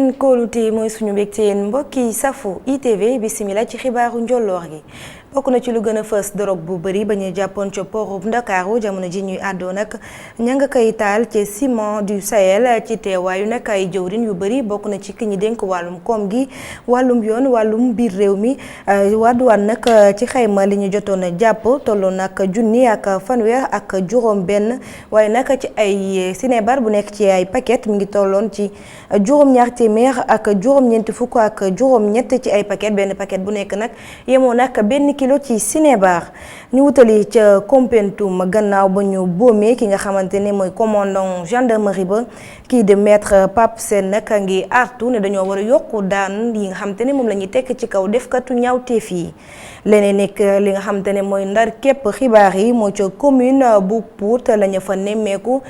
seen kóolute mooy suñu mbégte yéen mbokk yi safu ITV bisimilah ci xibaaru njolloor gi bokk na ci lu gën a fës dorog bu bëri ba ñuy jàppoon ca porub Ndakaaru jamono ji ñuy àddoo nag ña nga koy taal ci ciment du Sahel ci teewaayu nag ay jëwrin yu bëri bokk na ci ki ñi dénk wàllum koom gi wàllum yoon wàllum biir réew mi wàdduwaan nag ci xayma li ñu jotoon a jàpp tolloo nag junni ak fanweer ak juróom benn waaye nag ci ay sinébar bu nekk ci ay paquet mi ngi tolloon ci juróom-ñaar téeméer ak juróom-ñeenti fukk ak juróom-ñett ci ay paquet benn paquet bu nekk nag yemoo nag benn kilo ci sinébar ñu wutali ca Koumpentoum gannaaw ba ñu boomee ki nga xamante ne mooy commandant gendarmerie ba kii de maître Pape Sène nag ngi artu ne dañoo war a yokku daan yi nga xamante ne moom la ñuy tekk ci kaw defkatu ñaawteef yi leneen nekk li nga xamante ne mooy ndar képp xibaar yi moo ca commune bu Pout la ñu fa nemmeeku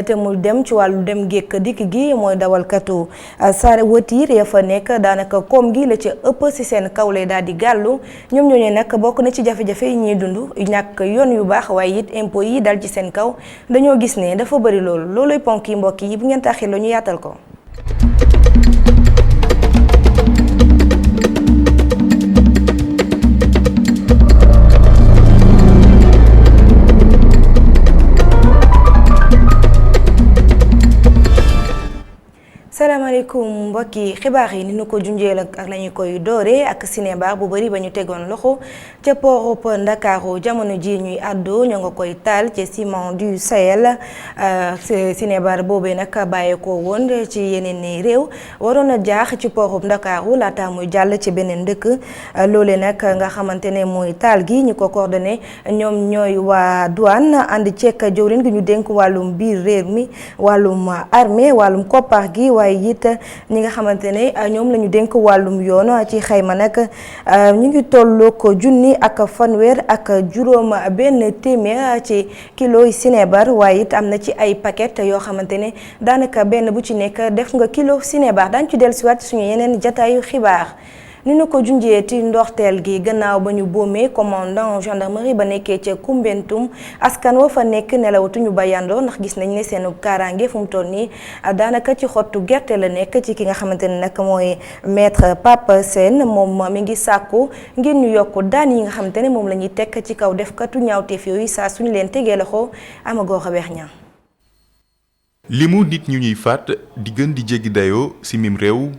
te mu dem ci wàllu dem gékk dikk gi mooy dawalkatu sare watiir ya fa nekk daanaka koom gi la ca ëpp si seen kaw lay daal di gàllu ñoom ñooñu nag bokk na ci jafe-jafe yi ñuy dund ñàkk yoon yu baax waaye it impôt yi dal ci seen kaw dañoo gis ne dafa bëri looluy ponk yi mbokk yi bu ngeen taxee la ñu yaatal ko. salaamaaleykum mbokki xibaar yi ni ñu ko junjeel ak lañu koy dooree ak sinébar bu bari ba ñu tegoon loxo ca porop Ndakaaru jamono ji ñuy àddoo ñoo nga koy taal ci ciment du Sahel sinébar boobee nag bàyyeekoo woon ci yeneen ni réew waroon a jaax ci porop Ndakaaru laata muy jàll ci beneen dëkk loole nag nga xamante ne mooy taal gi ñu ko coordonné ñoom ñooy waa douane ànd ceek jëwriñ gi ñu dénk wàllum biir réew mi wàllum armée wàllum koppar gi waaye it ñi nga xamante ne ñoom la ñu dénk wàllum yoon ci xayma nag ñu ngi tolloo ko junni ak fanweer ak juróom benn téeméer ci kilo yi sinébar waaye it am na ci ay paquet yoo xamante ne daanaka benn bu ci nekk def nga kilo sinébar daañu ci dellusiwaat suñu yeneen jataayu xibaar. ni ñu ko junjee ci ndorteel gi gannaaw ba ñu boomee commandant gendarmerie ba nekkee ca Koumpentoum askan wa fa nekk nelawatuñu ba yandoo ndax gis nañ ne seen kaaraange fu mu toll nii daanaka ci xottu gerte la nekk ci ki nga xamante ne nag mooy maître Pape Sène moom mi ngi sàkku ngir ñu yokk daan yi nga xamante ne moom la ñuy tekk ci kaw defkatu ñaawteef yooyu saa suñu leen tegee loxo amagoo xabeex ña limu nit ñu ñuy faat di gën di jéggi dayoo ci mim réew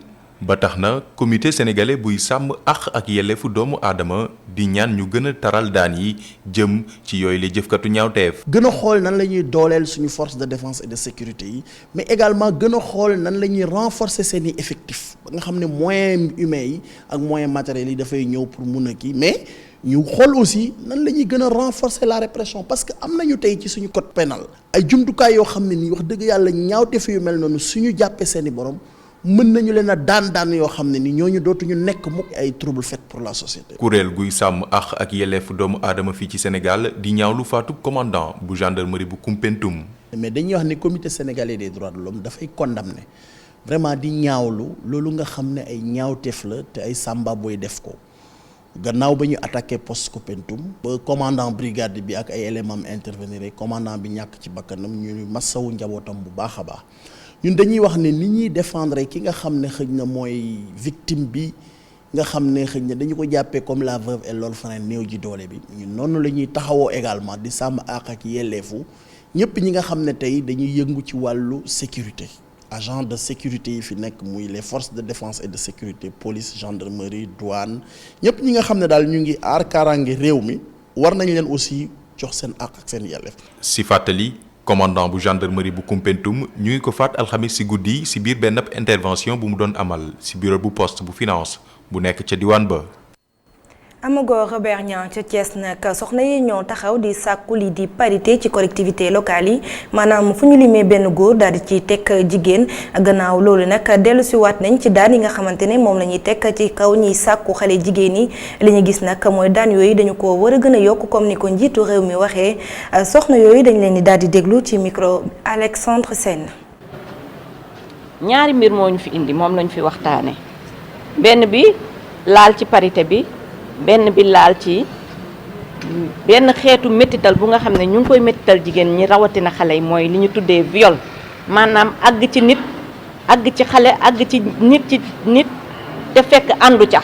ba tax na comité sénégalais buy sàmm àq ak yelleefu doomu aadama di ñaan ñu gën a taral daan yi jëm ci yooyu la jëfkatu ñaawteef. gën a xool nan la ñuy dooleel suñu force de défense et de sécurité yi mais également gën a xool nan la ñuy renforcer seeni effectifs ba nga xam ne moyens humains yi ak moyens matériels yi dafay ñëw pour mun a kii mais ñu xool aussi nan la ñuy gën a renforcer la répression parce que am nañu tey ci suñu code pénal ay jumtukaay yoo xam ne nii wax dëgg yàlla ñaawteef yu mel noonu suñu jàppee seeni borom. mën nañu leen a daan yoo xam ne ni ñooñu dootuñu nekk mukk ay trouble fait pour la société. kuréel guy sàmm àq ak yelleefu doomu aadama fii ci Sénégal di ñaawlu faatu commandant bu gendarmerie bu Koumpentoum. mais dañuy wax ni comité sénégalais des droits de l'homme dafay condamner vraiment di ñaawlu loolu nga xam ne ay ñaawteef la te ay sàmba booy def ko gannaaw ba ñu attaqué poste Koumpentoum ba commandant brigade bi ak ay éléments intervenir commandant bi ñàkk ci bakkanam ñu massawu njabootam bu baax a baax. ñun dañuy wax ne ni ñuy défendre ki nga xam ne xëj na mooy victime bi nga xam ne xëj na dañu ko jàppee comme la veuve et l'orphelin néew ji doole bi ñun noonu la ñuy taxawoo également di sàmm àq ak yelleefu ñëpp ñi nga xam ne tey dañuy yëngu ci wàllu sécurité agent de sécurité yi fi nekk muy les forces de défense et de sécurité police gendarmerie douane ñëpp ñi nga xam ne daal ñu ngi aar kaaraange réew mi war nañ leen aussi jox seen àq ak seen yelleef. si fàttali. commandant bu gendarmerie bu Koumpentoum ñu ngi ko faat alxamis ci guddi ci biir benn intervention bu mu doon amal ci bureau bu poste bu finance bu nekk ca diwaan ba. Amagoo Robert Niang ca Thiès nag soxna yi ñoo taxaw di sàkku li di parité ci collectivité locale yi maanaam fu ñu limee benn góor daal di ci teg jigéen gannaaw loolu nag dellu si waat nañ ci daan yi nga xamante ne moom la ñuy teg ci kaw ñiy sàkku xale jigéen yi li ñu gis nag mooy daan yooyu dañu ko war a gën a yokk comme ni ko njiitu réew mi waxee soxna yooyu dañ leen di daal di déglu ci micro Alexandre Sène. ñaari mbir moo ñu fi indi moom lañu fi waxtaane benn bi laal ci parité bi. benn bi laal ci benn xeetu métital bu nga xam ne ñu ngi koy métital jigéen ñi rawatina xale yi mooy li ñu tuddee viol maanaam àgg ci nit àgg ci xale àgg ci nit te fekk àndu ca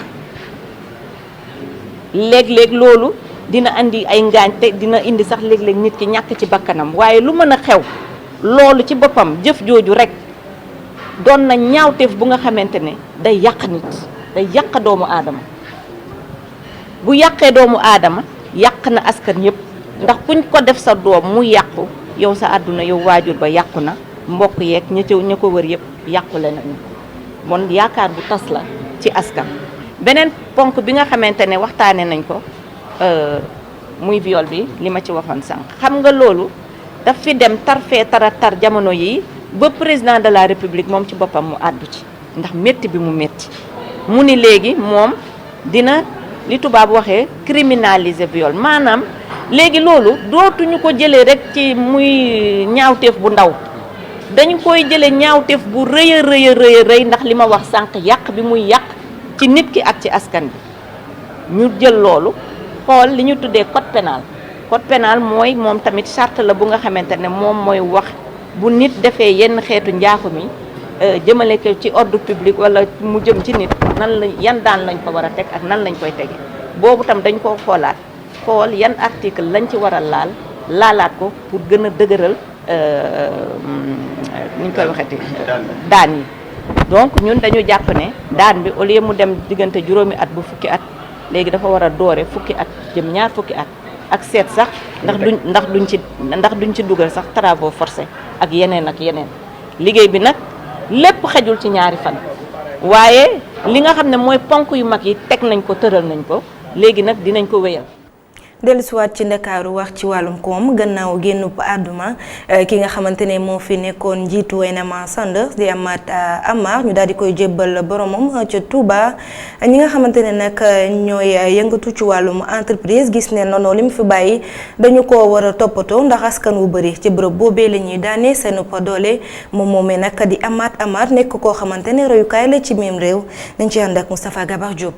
léeg-léeg loolu dina andi ay ngaañ te dina indi sax léeg-léeg nit ki ñàkk ci bakkanam waaye lu mën a xew loolu ci boppam jëf jooju rek doon na ñaawteef bu nga xamante ne day yàq nit day yàq doomu aadama bu yàqee doomu aadama yàq na askan yëpp ndax kuñ ko def sa doom mu yàqu yow sa àdduna yow waajur ba yàqu na mbokk yeeg ña ko wër yëpp yàqule nañu bon yaakaar bu tas la ci askan. beneen ponk bi nga xamante ne waxtaane nañ ko muy viol bi li ma ci waxoon sànq xam nga loolu daf fi dem tarfee tar jamono yi ba président de la république moom ci boppam mu àddu ci ndax métti bi mu métti mu ni léegi moom dina li tubaab waxee criminaliser viol maanaam léegi loolu dootuñu ko jëlee rek ci muy ñaawteef bu ndaw dañu koy jëlee ñaawteef bu rëy a rëy ndax li ma wax sànq yàq bi muy yàq ci nit ki ak ci askan bi ñu jël loolu xool li ñu tuddee code pénal mooy moom tamit charte la bu nga xamante ne moom mooy wax bu nit defee yenn xeetu njaaxu mi jëmale ko ci ordre public wala mu jëm ci nit nan la yan daan lañ ko war a teg ak nan lañ koy tege boobu tam dañ koo xoolaat xool yan article lañ ci war a laalaat ko pour gën a dëgëral ni ñu koy waxeeti daan yi donc ñun dañu jàpp ne daan bi au lieu mu dem diggante juróomi at bu fukki at léegi dafa war a doore fukki at jëm ñaar fukki at ak seet sax ndax duñ ci dugal sax travaux forcés ak yeneen liggéey bi nag lépp xejul ci ñaari fan waaye li nga xam ne mooy ponk yu mag yi teg nañ ko tëral nañ ko léegi nag dinañ ko wéyal. dellusiwaat ci Ndakaaru wax ci wàllum koom gannaaw génnub àdduma ki nga xamante ne moo fi nekkoon njiitu Wynema Sanders di Amath Amar ñu daal di koy jébbal boromam ca Touba ñi nga xamante ne nag ñooy yëngatu ci wàllum entreprise gis ne noonu li mu fi bàyyi dañu ko war a toppatoo ndax askan wu bëri ci bërëb boobee la ñuy daane seen doole moom moomee nag di Amath Amar nekk koo xamante ne royukaay la ci même réew dañ ci ànd ak Moustapha Gabar Diop.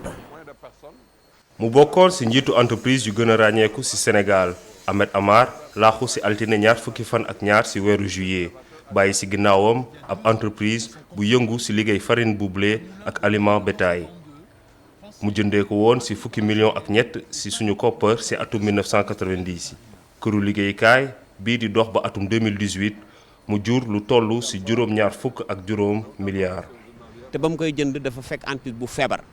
mu bokkoon ci njiitu entreprise yu gën a ràññeeku ci Sénégal Amath Amar laaxu ci altine ñaar fukki fan ak ñaar ci weeru juillet bàyyi ci ginnaawam ab entreprise bu yëngu ci liggéey farine bu blé ak aliment bétail mu jëndee ko woon ci fukki million ak ñett ci suñu koppar ci atum 1990 këru liggéeykaay bii di dox ba atum 2018 mu jur lu toll ci juróom-ñaar fukk ak juróom milliards. te ba mu koy jënd dafa fekk entreprise bu feebar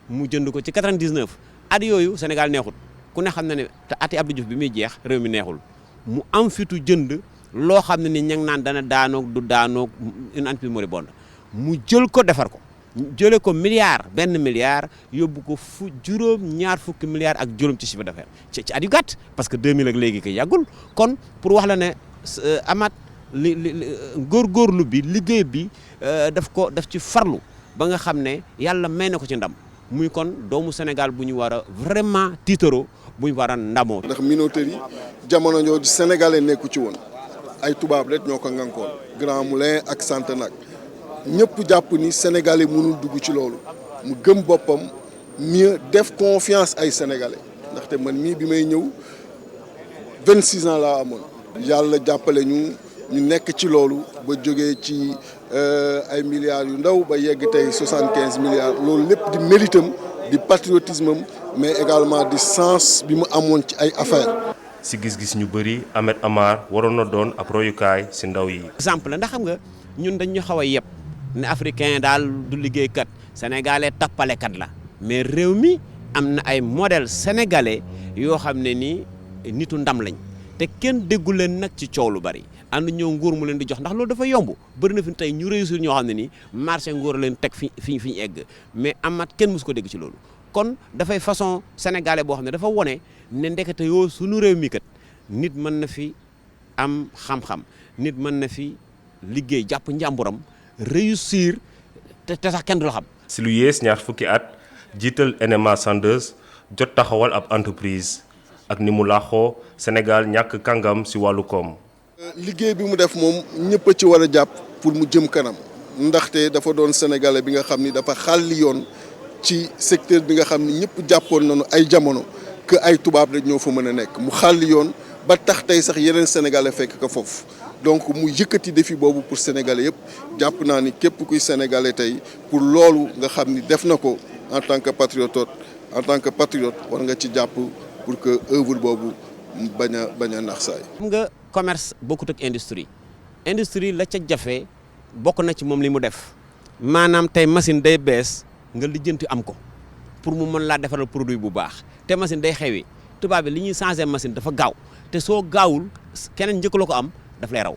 mu jënd ko ci 99. at yooyu Sénégal neexul ku ne xam na ne te ati Abdou Diouf bi muy jeex réew mi neexul mu am fitu jënd loo xam ne ni ña ngi naan dana daanoog du daanoog une entreprise moribonde mu jël ko defar ko jëlee ko benn milliard yóbbu ko juróom-ñaar fukki milliards ak juróom ci chiffre d'affaires ci at yu gàtt parce que 2000 ak léegi kay yàggul kon pour wax la ne Amath góorgóorlu bi liggéey bi daf ci farlu ba nga xam ne yàlla may na ko ci ndam. muy kon doomu Sénégal bu ñu war a vraiment tiitaroo bu ñu war a ndamoo. ndax minoterie yi jamono jooju sénégalais nekku ci woon ay tubaab rek ñoo ko ngànkoon Grand Moulin ak Santenac ñëpp jàpp ni sénégalais mënul dugg ci loolu mu gëm boppam mieux def confiance ay sénégalais ndaxte man mii bi may ñëw 26 ans laa amoon. yàlla jàppale ñu nekk ci loolu ba jógee ci. ay milliards yu ndaw ba yegg tey 75 milliards loolu lépp di méritam di patriotisme am mais également di sens bi mu amoon ci ay affaires. ci gis-gis ñu bëri Amath Amar waroon na doon ab royukaay ci ndaw yi. exemple la ndax xam nga ñun dañ ñu xaw a yeb ne africain daal du liggéeykat sénégalais tappalekat la mais réew mi am na ay modèle sénégalais yoo xam ne ni nitu ndam lañ te kenn déggu leen nag ci coow lu bari. ànd ñëw nguur mu leen di jox ndax loolu dafa yomb bëri na fi tey ñu réussir ñoo xam ne nii marché nguur leen teg fi ñu egg mais Amath kenn mësu ko dégg ci loolu kon dafay façon sénégalais boo xam ne dafa wone ne ndekete yoo suñu réew mi kat nit mën na fi am xam-xam nit mën na fi liggéey jàpp njàmburam réussir te sax kenn du la xam. si lu yées ñaar fukki at jiital Wynema Sanders jot taxawal ab entreprise ak ni mu laaxoo Sénégal ñàkk kàngam si wàllu koom. liggéey bi mu def moom ñëpp a ci war a jàpp pour mu jëm kanam ndaxte dafa doon sénégalais bi nga xam ni dafa xàlli yoon ci secteur bi nga xam ni ñëpp jàppoon nañu ay jamono que ay tubaab rek ñoo fa mën a nekk mu xàlli yoon ba tax tey sax yeneen sénégalais fekk ko foofu donc mu yëkkati défi boobu pour sénégalais yëpp jàpp naa ni képp kuy sénégalais tey pour loolu nga xam ni def na ko en tant que patriote war nga ci jàpp pour que œuvre boobu bañ a nax saay. xam nga commerce bokkut ak industrie la ca jafe bokk na ci moom li mu def maanaam tey machine day bees nga lijjanti am ko pour mu mën laa defaral produit bu baax te machine day xewi tubaab bi li ñuy changer machine dafa gaaw te soo gaawul keneen njëkk la ko am daf lay raw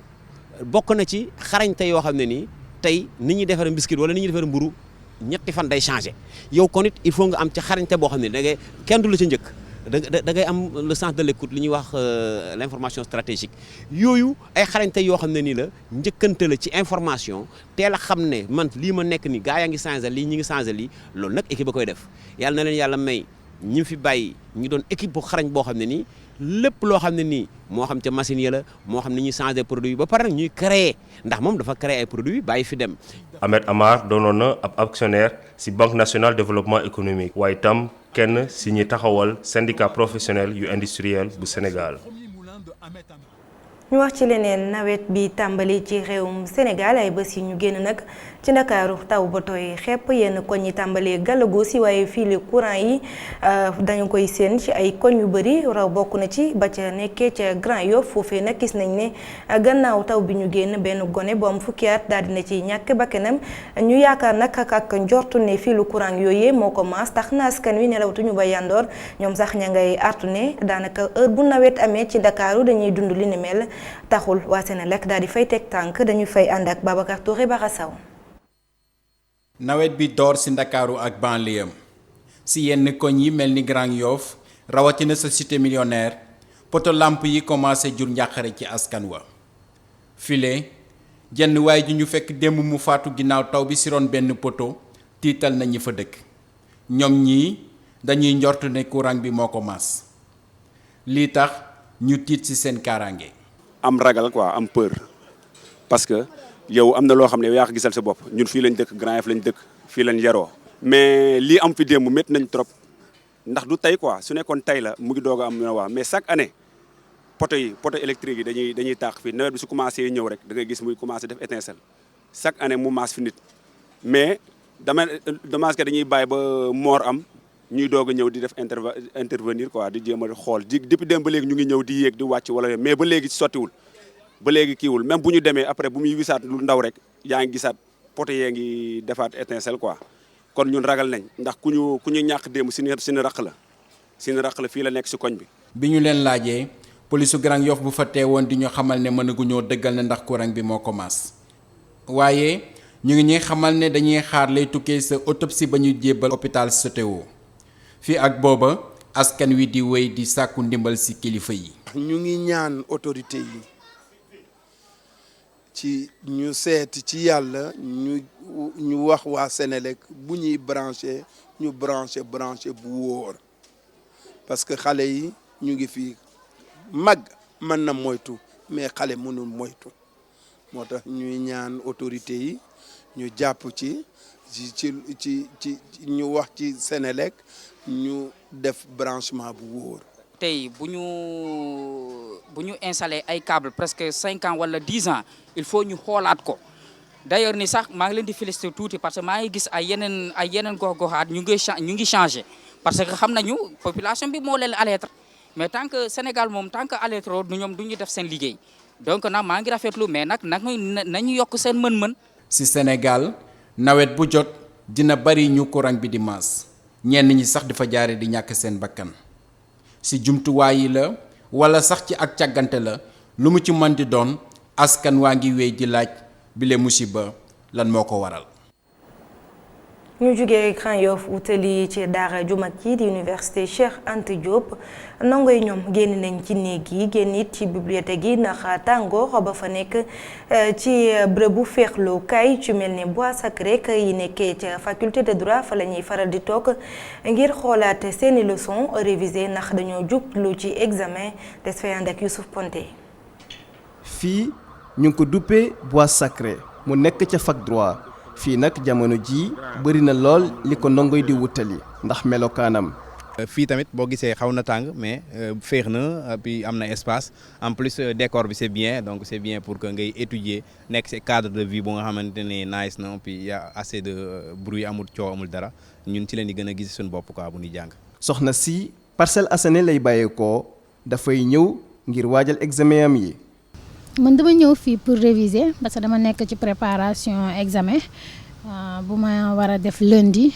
bokk na ci xarañte yoo xam ne nii tey ni ñuy defaree biscuit wala ni ñuy defaree mburu ñetti fan day changer yow kon it il faut nga am ci xarañte boo xam ne da ngay kenn du la ci njëkk da ngay am le sens de l'écoute li ñuy wax l'information stratégique yooyu ay xarañte yoo xam ne nii la njëkkante la ci information teel a xam ne man lii ma nekk ni gaa yaa ngi changer lii ñi ngi changer lii loolu nag équipe ba koy def yàlla na leen yàlla may ñi fi bàyyi ñu doon équipe bu xarañ boo xam ne nii lépp loo xam ne nii moo xam ca machine yi la moo xam ne ñuy changer produit ba pare nag ñuy créer ndax moom dafa créer ay produits bàyyi fi dem. Ahmed Amar doonoon na ab actionnaire ci Banque nationale développement économique waaye itam kenn ci ñi taxawal syndicat professionnel yu industriel bu Sénégal. ñu wax ci leneen nawet bi tàmbali ci réewum Sénégal ay bés yi ñu génn nag ci Ndakaaru taw ba tooy xepp yenn koñ yi tàmbalee gàllagu si waaye fili courant yi dañu koy seen ci ay koñ yu bëri raw bokk na ci ba ca nekkee ca Grand Yoff foofee nag gis nañ ne gannaaw taw bi ñu génn benn gone bu am fukki at daal dina ci ñàkk bakkanam ñu yaakaar nag ak njortu ne filu courant yooyee moo ko maas tax na askan wi nelawtuñu ba yandoor ñoom sax ña ngay artu ne daanaka heure bu nawet amee ci Ndakaaru dañuy dund li ni mel taxul waa Senelec daal di fay teg tànk dañuy fay ànd ak Babacar Touré Barasaw. nawet bi door ci Ndakaaru ak banlieue ci yenn koñ yi mel ni Grand Yoff rawatina sa cité millionnaire poto lamp yi commencé jur njàqare ci askan wa file jenn waay ji ñu fekk démb mu faatu ginnaaw taw bi ci ron benn poto tiital na ñi fa dëkk ñoom ñii dañuy njort ne courant bi moo ko maas lii tax ñu tiit ci seen kaaraange. am ragal quoi am peur parce que yow am na loo xam ne yaa ko gisal sa bopp ñun fii lañ dëkk Grand Yoff lañ dëkk fii lañ yaroo mais lii am fi démb métti nañ trop ndax du tey quoi su nekkoon tey la mu ngi doog a am na waa mais chaque année poto électrique yi dañuy tàq fii nawet bi su commencé ñëw rek da ngay gis muy commencé def étincelle chaque année mu maas fi nit mais dommage que dañuy bàyyi ba moor am ñuy doog a ñëw di def intervenir quoi di jéem a xool depuis dem ba léegi ñu ngi ñëw di yéeg di wàcc wala mais ba léegi sottiwul ba léegi kiiwul même bu ñu demee après bu muy wisaat lu ndaw rek yaa ngi gisaat poto yee ngi defaat étincelle quoi kon ñun ragal nañ ndax ku ñu ñàkk démb suñu raq la fii la nekk si koñ bi. bi ñu leen laajee polisu Grand Yoff bu fa teewoon di ñu xamal ne mënaguñoo dëggal ne ndax courant bi moo ko maas waaye ñu ngi ñuy xamal ne dañuy xaar lay tukkee sa autopsie ba ñu jébbal hôpital Sotewo fii ak booba askan wi di wéy di sàkku ndimbal ci kilifa yi. ñu ngi ñaan autorité yi ci ñu seet ci yàlla ñu wax waa Senelec bu ñuy branché ñu branché bu wóor parce que xale yi ñu ngi fii mag mën na moytu mais xale mënul moytu moo tax ñuy ñaan autorité yi ñu jàpp ci ñu wax ci Senelec ñu def branchement bu wóor. tey bu ñu installé ay câble presque 5 ans wala 10 ans il faut ñu xoolaat ko d'ailleurs ni sax maa ngi leen di féliciter tuuti parce que maa ngi gis ay yeneen gox-goxaat ñu ngi changé parce que xam nañu population bi moo leen alerter mais tant que Sénégal moom tant que alerter ñoom du ñu def seen liggéey donc nag maa ngi rafetlu mais nag nañu yokk seen mën-mën. ci Sénégal nawet bu jot dina bari ñu courant bi di maas ñenn ñi sax dafa jaare di ñàkk seen bakkan ci jumtuwaay yi la wala sax ci ak càggante la lu mu ci mën di doon askan waa ngi wéy di laaj bile musiba lan moo ko waral. ñu jógee Grand Yoff wutali ci daara ju mag yi di université Cheikh Anta Diop ndongo yi ñoom génn nañ ci néeg yi génn it ci bibliothèque yi ndax tàngoor ba fa nekk ci bërëbu féexlookaay ci mel ne Bois Sacré yi nekkee ca faculté de droit fa la ñuy faral di toog ngir xoolaat seeni leçon révisé ndax dañoo jublu ci examen des fay ànd ak Youssouf Ponté. fii ñu ngi ko duppee Bois Sacré mu nekk ca fac droit. fii nag jamono ji bëri na lool li ko ndongoy di wutali ndax melokaanam fii tamit boo gisee xaw na tàng mais féex na puis am na espace en plus décor bi c'est bien donc c'est bien pour que ngay étudier nekk ci cadre de vie bu nga xamante ne nice na puis y a assez de bruit amul coow amul dara ñun ci leen di gën a gis suñu bopp quoi bu ñuy jàng. soxna si Parcelles Assainies lay bàyyeekoo dafay ñëw ngir waajal examen am yi. man dama ñëw fii pour réviser parce que dama nekk ci préparation examen bu ma war a def lundi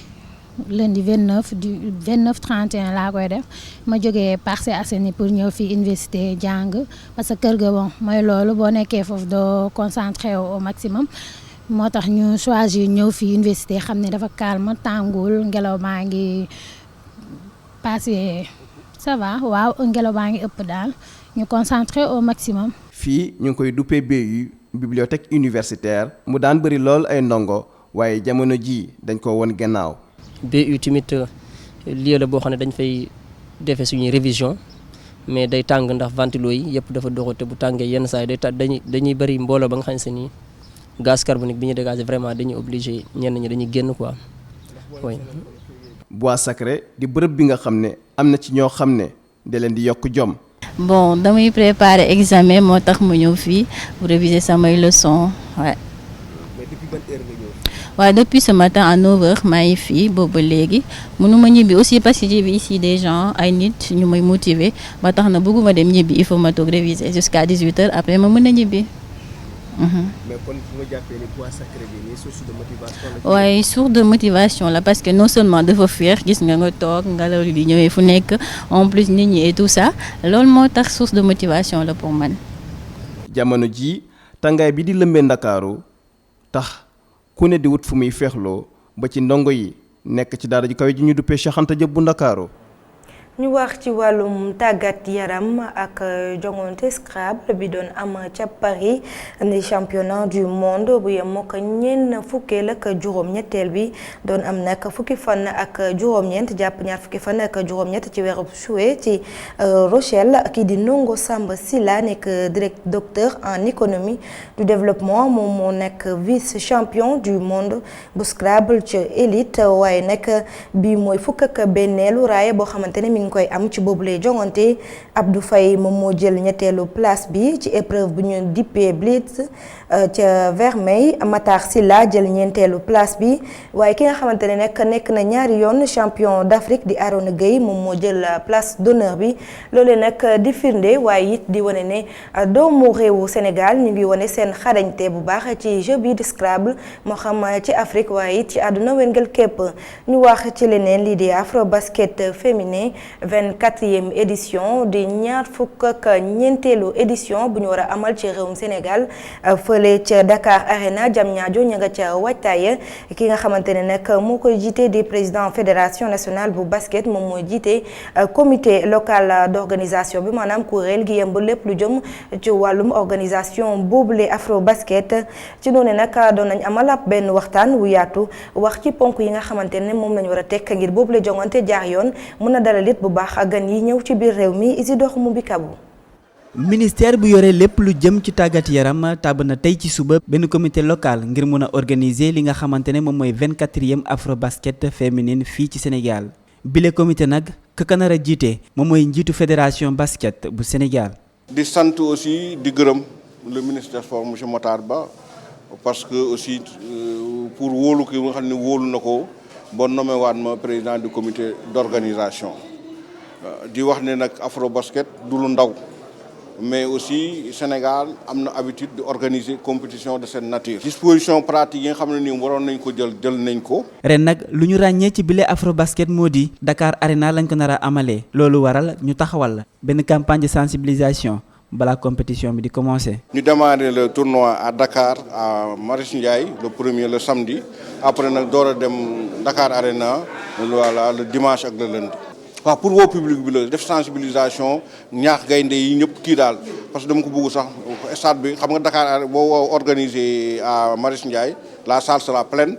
29 du 29-31 laa koy def ma jógee Parcelles Assainies pour ñëw fii université jàng parce que kër ga bon mooy loolu boo nekkee foofu doo concentré au maximum moo tax ñu choisir ñëw fii université xam ne dafa calme tàngul ngelaw baa ngi passé ça va waaw ngelaw baa ngi ëpp daal ñu concentré au maximum. fii ñu ngi koy duppee BU bibliothèque universitaire mu daan bëri lool ay ndongo waaye jamono ji dañ ko won gannaaw. BU tamit lieu la boo xam ne dañ fay defee suñuy révision mais day tàng ndax ventilo yi yëpp dafa doxu te bu tàngee yenn saa yi dañuy bëri mbooloo ba nga xam se ni gaz carbonique bi ñu dégagé vraiment dañuy obligé ñenn ñi dañuy génn quoi oui. Bois Sacré di bërëb bi nga xam ne am na ci ñoo xam ne da leen di yokk jom. bon damay préparer examen moo tax ma ñëw fii pour réviser samay leçons ouais. mais depuis ban heure nga ñëw. waaw depuis ce matin à 9h maa ngi fii boobu ba léegi mënuma ñibbi aussi parce que j'ai vu ici des gens ay nit ñu may motiver ba tax na bëgguma dem ñibbi il faut ma toog réviser jusqu'à 18h après ma mën a ñibbi. mais kon fu nga jàppee ni Bois Sacré bi nii source de motivation la. waaye source de motivation la parce que non seulement dafa féex gis nga toog ngelaw li di ñëwee fu nekk en plus nit ñi et tout ça loolu moo tax source de motivation la pour man. jamono ji tàngaay bi di lëmbee Ndakaaru tax ku ne di wut fu muy feexloo ba ci ndongo yi nekk ci daara ji kaw ji ñu duppee Cheikh Anta Diop bu Ndakaaru. ñu wax ci wàllum tàggat yaram ak jongante Scrabble bi doon am ca Paris ni championnat du monde bu yem moo ko ñenn fukkeel ak juróom-ñetteel bi doon am nag fukki fan ak juróom-ñeent jàpp ñaar fukki fan ak juróom-ñett ci weeru juillet ci Rochelle kii di Ndongo Samba Sylla nekk docteur en économie du développement moom moo nekk vice champion du monde bu Scrabble ci élite waaye nag bi mooy fukk ak benneelu raaya boo xamante ne mi ngi koy am ci boobule jongante Abdou Faye moom moo jël ñetteelu place bi ci épreuve bu ñu dippee blitz ca Vermeil Matar Sylla jël ñeenteelu place bi waaye ki nga xamante ne nekk na ñaari yoon champion d'Afrique di Arona Gueye moom moo jël place d'honneur bi loolee nag di firnde waaye it di wane ne doomu réewu Sénégal ñu ngi wane seen xarañte bu baax ci jeu bi di Scrabble moo xam ci Afrique waaye it ci àdduna wéngal képp ñu wax ci leneen lii di Afro Basket féminin 24e édition di ñaar fukk ak ñeenteelu édition bu ñu war a amal ci réewum Sénégal fële ca Dakar Arena Diamniadio ña nga ca waajtaay ki nga xamante ne nag moo koy jiite di président fédération nationale bu basket moom mooy jiite comité local d'organisation bi maanaam kuréel gi yëmb lépp lu jëm ci wàllum organisation boobule Afro Basket ci noonu nag doon nañ amal ab benn waxtaan wu yaatu wax ci ponk yi nga xamante ne moom lañu war a teg ngir boobule jongante jaar yoon mën a dalal it bu baax ak gan yi ñëw ci biir réew mi Isidore Moubikabou. ministère bu yore lépp lu jëm ci tàggat yaram tàbb na tey ci suba benn comité local ngir mun a organiser li nga xamante ne moom mooy 24e Afro Basket féminine fii ci Sénégal bile comité nag ka nar a jiite moom mooy njiitu fédération basket bu Sénégal. di sant aussi di gërëm le ministre des Sports monsieur Matar Ba parce que aussi pour wóolu ki nga xam ne wóolu na ko ba nommé waat ma président du comité d'organisation di wax ne nag Afro Basket du lu ndaw. mais aussi Sénégal am na habitude de organiser compétition de cette nature. disposition pratique yi nga xam ne nii waroon nañ ko jël nañ ko. ren nag lu ñu ràññee ci bile Afro Basket moo di Dakar Arena lañ ko nar a amalee loolu waral ñu taxawal benn campagne de sensibilisation balaa compétition bi di commencer. ñu démarrer le tournoi à Dakar à Marius Ndiaye le samedi après nag door a dem Dakar Arena voilà le dimanche ak le lundi. waaw pour woo public bi la def sensibilisation ñaax gaynde yi ñëpp kii daal parce que dama ko bëgg sax stade bi xam nga Dakar boo organisé à Marius Ndiaye la salle sera pleine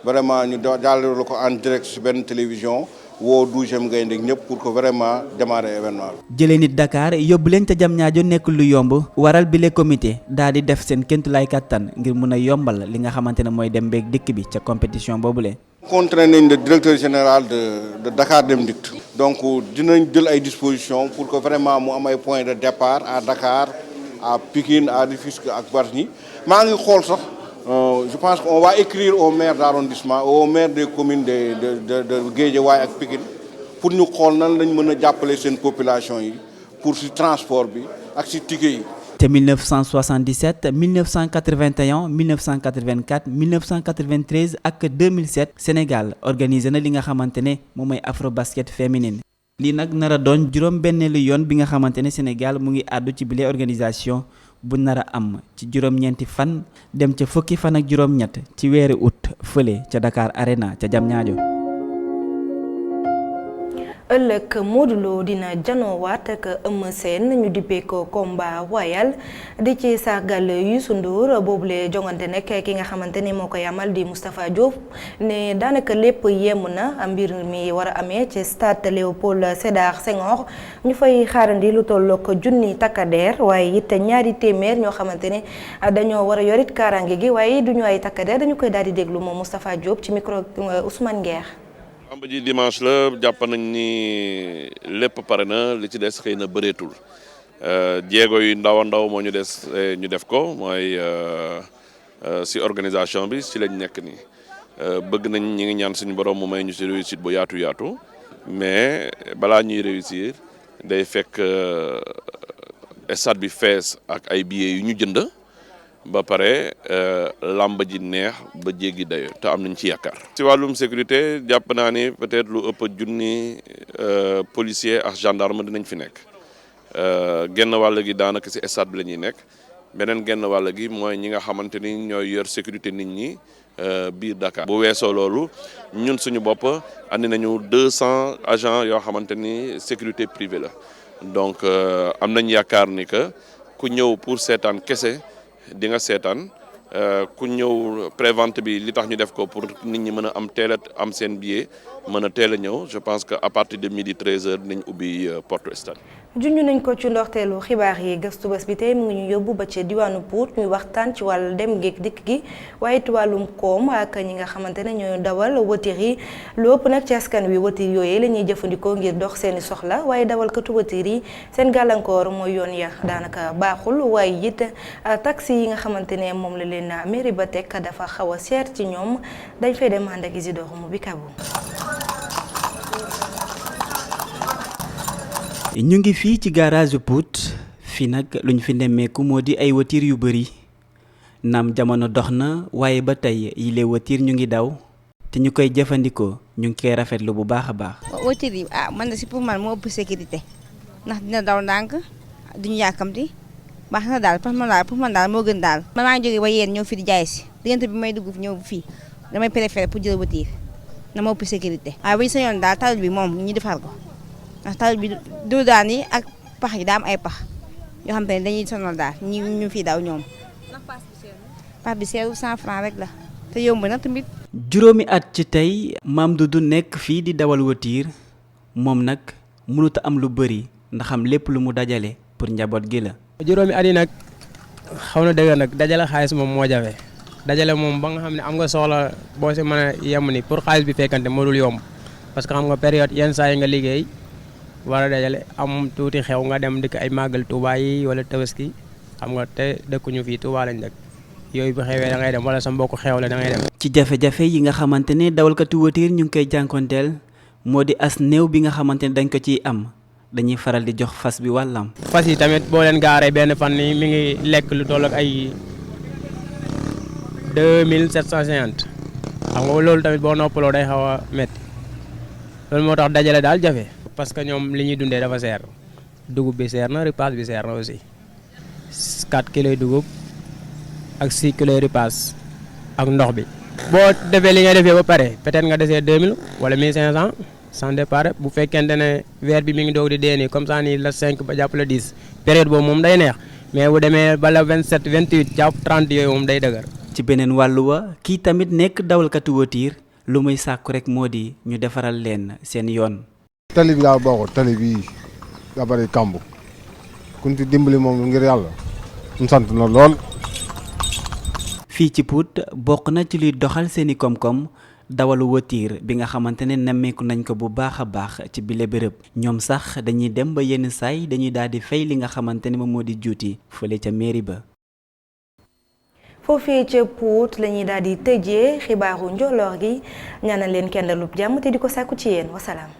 vraiment ñu jàllale ko en direct ci benn télévision woo 12e gaynde ñëpp pour que vraiment démarrer événement bi. jëlee nit Dakar yóbbu leen ca Diamniadio nekk lu yomb waral bile comité daal di def seen kéemtulaay kattan ngir mun a yombal li nga xamante ne mooy dem beeg dikk bi ca compétition boobule. contraint nañ le directeur général de Dakar Dem Dikk. donc dinañ jël ay dispositions pour que vraiment mu am ay points de départ à Dakar à Pikine à Rufisque ak Bargny maa ngi xool sax je pense qu'on va écrire au maire d'arrondissement au maire des communes de Guédiawaye ak Pikine pour ñu xool nan lañ mën a jàppale seen population yi pour ci transport bi ak ci ticket yi. te 1977 1981 1984 1993 ak 2007 Sénégal organisé na li nga xamante ne moom mooy Afrobasket féminine. lii nag nar a doon juróom-benneelu yoon bi nga xamante ne Sénégal mu ngi àddu ci bile organisation bu nar a am ci juróom-ñeenti fan dem ca fukki fan ak juróom-ñett ci weeru août fële ca Dakar Arena ca Diamniadio. ëllëg Modou Lo dina janoowaat ak Eumeu Sène ñu dippee ko combat royal di ci sargal Youssou Ndour boobule jongante nekk ki nga xamante ni moo koy amal di Moustapha Diop ne daanaka lépp yemm na mbir mi war a amee ci stade Léopold Sédar Senghor ñu fay xaarandi lu tollook junni takkadeer waaye it ñaari téeméer ñoo xamante ne dañoo war a yorit kaaraange gi waaye duñu ay takkadeer dañu koy daal di déglu moom Moustapha Diop ci micro Ousmane Nguer. lamb ji dimanche la jàpp nañ ni lépp pare na li ci des xëy na bëreetul jéego yu ndaw a ndaw moo ñu des ñu def ko mooy si organisation bi si lañ nekk nii bëgg nañ ñi ngi ñaan suñu borom mu may ñu si réussite bu yaatu yaatu mais balaa ñuy réussir day fekk stade bi fees ak ay billets yu ñu jënd ba pare lamb ji neex ba jéggi dayo te am nañ ci yaakaar. ci wàllum sécurité jàpp naa ni peut-être lu ëpp junni policier ak gendarme dinañ fi nekk genn wàll gi daanaka ci stade bi la ñuy nekk beneen genn wàll gi mooy ñi nga xamante ni ñooy yor sécurité nit ñi biir Dakar. bu weesoo loolu ñun suñu bopp andi nañu 200 agents yoo xamante ni sécurité privée la donc am nañ yaakaar ni que ku ñëw pour seetaan kese. di nga seetaan ku ñëw prévente bi li tax ñu def ko pour nit ñi mën a am teel a am seen billet mën a teel a ñëw je pense que à partir de midi 13h dinañ ubbi porte stade. junj nañ ko ci ndorteelu xibaar yi gëstu bés bi tey mu ngi ñu yóbbu ba ci diwaanu Pout ñuy waxtaan ci wàllu dem géeg dikk gi waaye it wàllum koom ak ñi nga xamante ne ñooy dawal wëtir yi lu ëpp nag ci askan wi wëtir yooyu la ñuy jëfandikoo ngir dox seeni soxla waaye dawalkatu wëtir yi seen gàllankoor mooy yoon ya daanaka baaxul waaye it taxi yi nga xamante ne moom la leen mairie ba teg dafa xaw a seer ci ñoom dañ fay dem ànd ak Isidore mu bi kabu. ñu ngi fii ci garage Pout fii nag luñ fi nemmeeku moo di ay voiture yu bëri naam jamono dox na waaye ba tey yile voiture ñu ngi daw te ñu koy jëfandikoo ñu ngi koy rafetlu bu baax a baax. voiture yi man na si pour man moo ëpp sécurité ndax dina daw ndànk duñu yàkkamti baax na daal pour man daal moo gën daal. man maa ngi jógee ba yéen ñëw fii di jaay si diggante bi may dugg ñëw fii damay préféré pour jël voiture na moo ëpp sécurité. waaye bu ñu sañoon daal tali bi moom ñu defar ko. ndax tali bi du daan yi ak pax yi daa am ay pax yoo xam te ne dañuy sonal daal ñu fi daw ñoom. pax bi seeru 100 francs rek la te yomb na tamit. juróomi at ci tey Mame Doudou nekk fii di dawal voiture moom nag mënut a am lu bëri ndax am lépp lu mu dajale pour njaboot gi la. juróomi at yi nag xaw na dëgg nag dajale xaalis moom moo jafe dajale moom ba nga xam ne am nga soxla boo si mën a yem ni pour xaalis bi fekkante moo dul yomb parce que xam nga période yenn saa yi nga liggéey. war a dajale am tuuti xew nga dem dëkk ay màggal Touba yi wala Tabaski xam nga te dëkkuñu fii Touba lañ dëkk yooyu bu xewee da ngay dem wala sa mbokk xew la da ngay dem. ci jafe-jafe yi nga xamante ne dawalkatu voiture ñu ngi koy jànkonteel moo di as néew bi nga xamante ne dañ ko ciy am dañuy faral di jox fas bi wàllam. fas yi tamit boo leen gaaree benn fan ni mi ngi lekk lu toll ak ay 2750 xam nga loolu tamit boo noppaloo day xaw a métti loolu moo tax dajale daal jafe. parce que ñoom li ñuy dundee dafa seer dugub bi seer na ripaas bi seer na aussi 4 kilos dugub ak 6 kilos ripaas ak ndox bi. boo defee li nga defee ba pare peut-être nga desee 2000 wala 1500 sans départ bu fekkente ne weer bi mi ngi doog di dee nii comme ça nii la 5 ba jàpp la 10 période boobu moom day neex mais bu demee ba la 27 28 jàpp 30 yooyu moom day dëgër. ci beneen wàllu wa kii tamit nekk dawalkatu voiture lu muy sàkku rek moo di ñu defaral leen seen yoon. tali bi daal boo ko tali bii daa bëri kamb ku ci dimbali moom ngir yàlla ñu sant na lool. fii ci Pout bokk na ci luy doxal seeni koom-koom dawalu wotiir bi nga xamante ne nemmeeku nañ ko bu baax a baax ci bile bërëb ñoom sax dañuy dem ba yenn saay dañuy daal di fay li nga xamante ne moom moo di juuti fële ca mairie ba. foofee ca Pout la ñuy daal di tëjee xibaaru njolloor gi ñaanal leen kenn dalub jàmm te di ko sàkku ci yéen wasalaam.